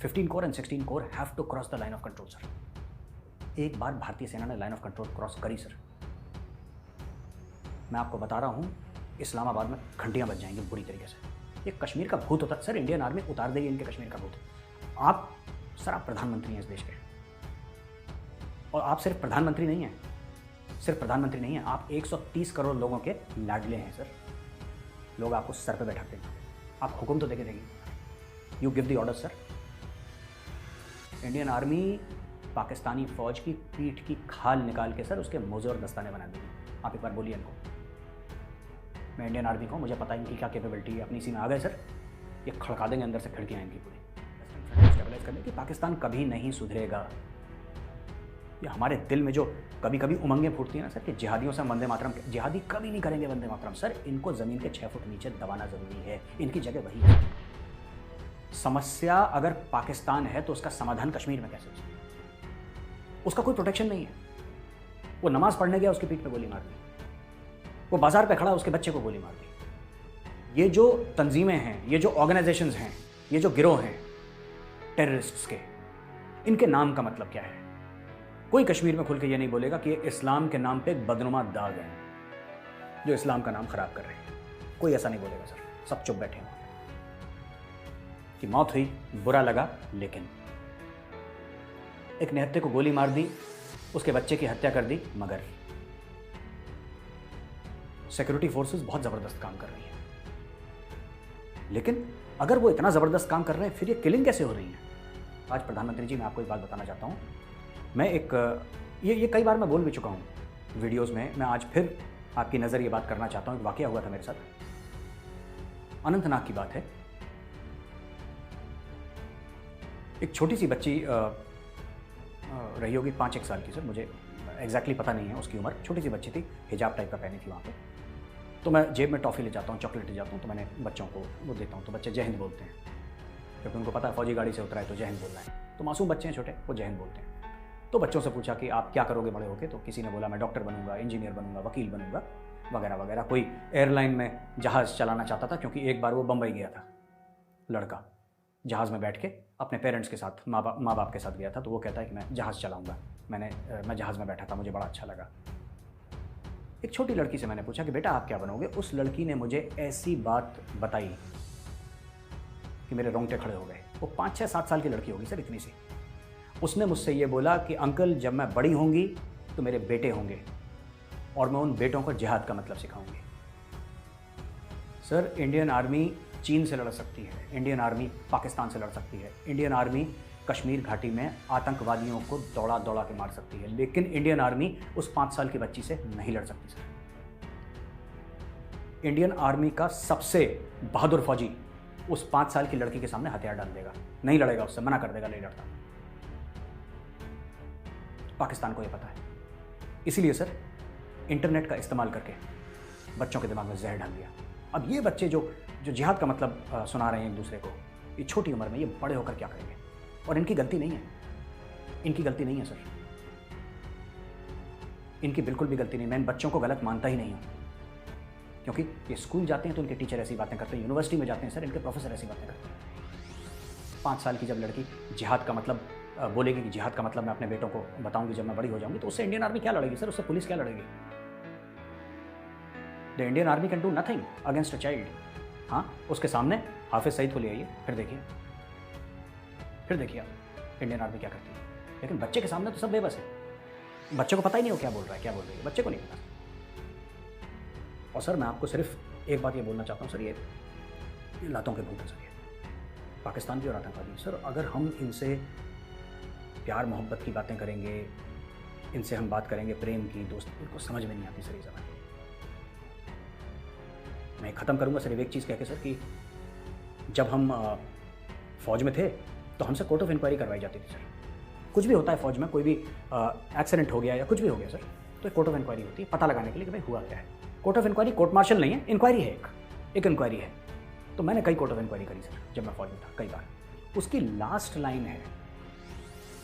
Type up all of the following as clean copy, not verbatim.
15 core and 16 core have to cross the line of control sir. एक बार भारतीय सेना ने लाइन ऑफ कंट्रोल क्रॉस करी सर, मैं आपको बता रहा हूँ इस्लामाबाद में घंटियाँ बज जाएंगी बुरी तरीके से। ये कश्मीर का भूत होता सर, इंडियन आर्मी उतार देगी इनके कश्मीर का भूत। आप सर, आप प्रधानमंत्री हैं इस देश के, और आप सिर्फ प्रधानमंत्री नहीं हैं, सिर्फ प्रधानमंत्री नहीं हैं, आप 130 करोड़ लोगों के लाडले हैं सर। लोग आपको सर पे बैठाते हैं, आप हुक्म तो देके देंगे, you give the order sir. Indian army Pakistani फौज की पीठ की खाल निकाल के सर उसके मोजे और दस्ताने बना देगी। आप एक बार बोलिए इनको। मैं इंडियन आर्मी को, मुझे पता है इनकी क्या कैपेबिलिटी है, अपनी सीमा आ गए सर, ये खड़का देंगे अंदर से खिड़कियाँ इनकी पूरी स्टेबलाइज करने की। पाकिस्तान कभी नहीं सुधरेगा। ये हमारे दिल में जो कभी कभी उमंगें फूटती हैं ना सर कि जिहादियों से वंदे मातरम, जिहादी कभी नहीं करेंगे वंदे मातरम सर। इनको ज़मीन के 6 फुट नीचे दबाना ज़रूरी है, इनकी जगह वही है। समस्या अगर पाकिस्तान है तो उसका समाधान कश्मीर में कैसे हो सकता है? उसका कोई प्रोटेक्शन नहीं है। वो नमाज पढ़ने गया, उसकी पीठ पे गोली मार दी। वो बाजार पे खड़ा, उसके बच्चे को गोली मार दी। ये जो तंजीमें हैं, ये जो ऑर्गेनाइजेशंस हैं, ये जो गिरोह हैं टेररिस्ट्स के, इनके नाम का मतलब क्या है? कोई कश्मीर में खुल के ये नहीं बोलेगा कि ये इस्लाम के नाम पे एक बदनुमा दाग है जो इस्लाम का नाम खराब कर रहे हैं। कोई ऐसा नहीं बोलेगा सर, सब चुप बैठे हैं। कि मौत हुई, बुरा लगा, लेकिन एक निहत्थे को गोली मार दी, उसके बच्चे की हत्या कर दी, मगर सिक्योरिटी फोर्सेस बहुत ज़बरदस्त काम कर रही हैं। लेकिन अगर वो इतना ज़बरदस्त काम कर रहे हैं, फिर ये किलिंग कैसे हो रही है? आज प्रधानमंत्री जी, मैं आपको एक बात बताना चाहता हूँ। मैं एक ये कई बार मैं बोल भी चुका हूँ वीडियोस में, मैं आज फिर आपकी नज़र ये बात करना चाहता हूँ। एक वाकया हुआ था मेरे साथ, अनंतनाग की बात है। एक छोटी सी बच्ची रही होगी 5-1 साल की सर, मुझे एग्जैक्टली पता नहीं है उसकी उम्र। छोटी सी बच्ची थी, हिजाब टाइप का पहनी थी वहाँ पे। तो मैं जेब में टॉफ़ी ले जाता हूँ, चॉकलेट ले जाता हूँ, तो मैंने बच्चों को वो देता हूँ, तो बच्चे जय हिंद बोलते हैं, क्योंकि उनको पता है फौजी गाड़ी से उतरा है तो जय हिंद बोलना है। तो मासूम बच्चे हैं छोटे, वो जय हिंद बोलते हैं। तो बच्चों से पूछा कि आप क्या करोगे बड़े होके? तो किसी ने बोला मैं डॉक्टर बनूंगा, इंजीनियर बनूंगा, वकील बनूंगा, वगैरह वगैरह। कोई एयरलाइन में जहाज़ चलाना चाहता था, क्योंकि एक बार वो बम्बई गया था लड़का, जहाज़ में बैठ के अपने पेरेंट्स के साथ, माँ बाप के साथ गया था। तो वो कहता है कि मैं जहाज़ चलाऊँगा। मैं जहाज़ में बैठा था, मुझे बड़ा अच्छा लगा। एक छोटी लड़की से मैंने पूछा कि बेटा आप क्या बनोगे? उस लड़की ने मुझे ऐसी बात बताई कि मेरे रोंगटे खड़े हो गए। वो 5-6-7 साल की लड़की होगी सर, इतनी सी। उसने मुझसे ये बोला कि अंकल, जब मैं बड़ी होंगी तो मेरे बेटे होंगे और मैं उन बेटों को जिहाद का मतलब सिखाऊंगी। सर, इंडियन आर्मी चीन से लड़ सकती है, इंडियन आर्मी पाकिस्तान से लड़ सकती है, इंडियन आर्मी कश्मीर घाटी में आतंकवादियों को दौड़ा दौड़ा के मार सकती है, लेकिन इंडियन आर्मी उस 5 साल की बच्ची से नहीं लड़ सकती सर। इंडियन आर्मी का सबसे बहादुर फौजी उस 5 साल की लड़की के सामने हथियार डाल देगा, नहीं लड़ेगा उससे, मना कर देगा, नहीं लड़ता। पाकिस्तान को ये पता है। इसीलिए सर, इंटरनेट का इस्तेमाल करके बच्चों के दिमाग में जहर डाल दिया। अब ये बच्चे जो जिहाद का मतलब सुना रहे हैं एक दूसरे को, ये छोटी उम्र में, ये बड़े होकर क्या करेंगे? और इनकी गलती नहीं है, इनकी गलती नहीं है सर, इनकी बिल्कुल भी गलती नहीं। मैं इन बच्चों को गलत मानता ही नहीं हूँ, क्योंकि ये स्कूल जाते हैं तो इनके टीचर ऐसी बातें करते हैं, यूनिवर्सिटी में जाते हैं सर, इनके प्रोफेसर ऐसी बातें करते हैं। 5 साल की जब लड़की जिहाद का मतलब बोलेगी कि जिहाद का मतलब मैं अपने बेटों को बताऊंगी जब मैं बड़ी हो जाऊंगी, तो उससे इंडियन आर्मी क्या लड़ेगी सर? उससे पुलिस क्या लड़ेगी? The Indian army can do nothing against a child. हाँ, उसके सामने हाफिज सईद को ले आइए, फिर देखिए आप इंडियन आर्मी क्या करती है। लेकिन बच्चे के सामने तो सब बेबस है, बच्चे को पता ही नहीं हो क्या बोल रहा है, क्या बोल रही है, बच्चे को नहीं पता। और सर, मैं आपको सिर्फ एक बात ये बोलना चाहता हूँ सर, ये लातों के भूत है सर, ये पाकिस्तान की और आतंकवादी। सर, अगर हम इनसे प्यार मोहब्बत की बातें करेंगे, इनसे हम बात करेंगे प्रेम की, दोस्त, इनको समझ में नहीं आती सर ये ज़बान। मैं ख़त्म करूँगा सिर्फ एक चीज़ कह के सर, कि जब हम फ़ौज में थे तो हमसे कोर्ट ऑफ इंक्वायरी करवाई जाती थी सर। कुछ भी होता है फ़ौज में, कोई भी एक्सीडेंट हो गया या कुछ भी हो गया सर, तो कोर्ट ऑफ इंक्वायरी होती है पता लगाने के लिए कि भाई हुआ क्या है। Court of inquiry court martial नहीं है, इंक्वायरी है, एक इंक्वायरी है। तो मैंने कई कोर्ट ऑफ इंक्वायरी करी सर जब मैं फ़ौज में था, कई बार। उसकी लास्ट लाइन है,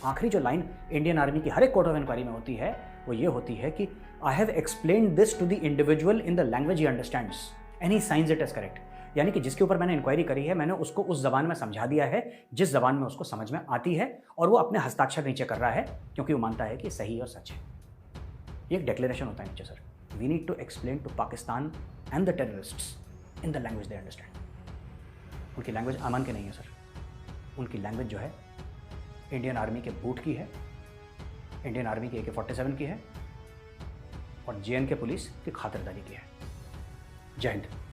आखिरी जो लाइन इंडियन आर्मी की हर एक कोर्ट ऑफ इंक्वायरी में होती है, वो ये होती है कि I have explained this to the individual in the language he understands and he signs it as correct. यानी कि जिसके ऊपर मैंने इंक्वायरी करी है, मैंने उसको उस ज़बान में समझा दिया है जिस ज़बान में उसको समझ में आती है, और वो अपने हस्ताक्षर नीचे कर रहा है क्योंकि वो मानता है कि सही और सच है। ये एक डिक्लेरेशन होता है नीचे sir, we need to explain to Pakistan and the terrorists in the language they understand. उनकी लैंग्वेज अमन की नहीं है सर, उनकी लैंग्वेज जो है इंडियन आर्मी के बूट की है, इंडियन आर्मी की AK-47 की है और JNK पुलिस की खातिरदारी की है। जय हिंद।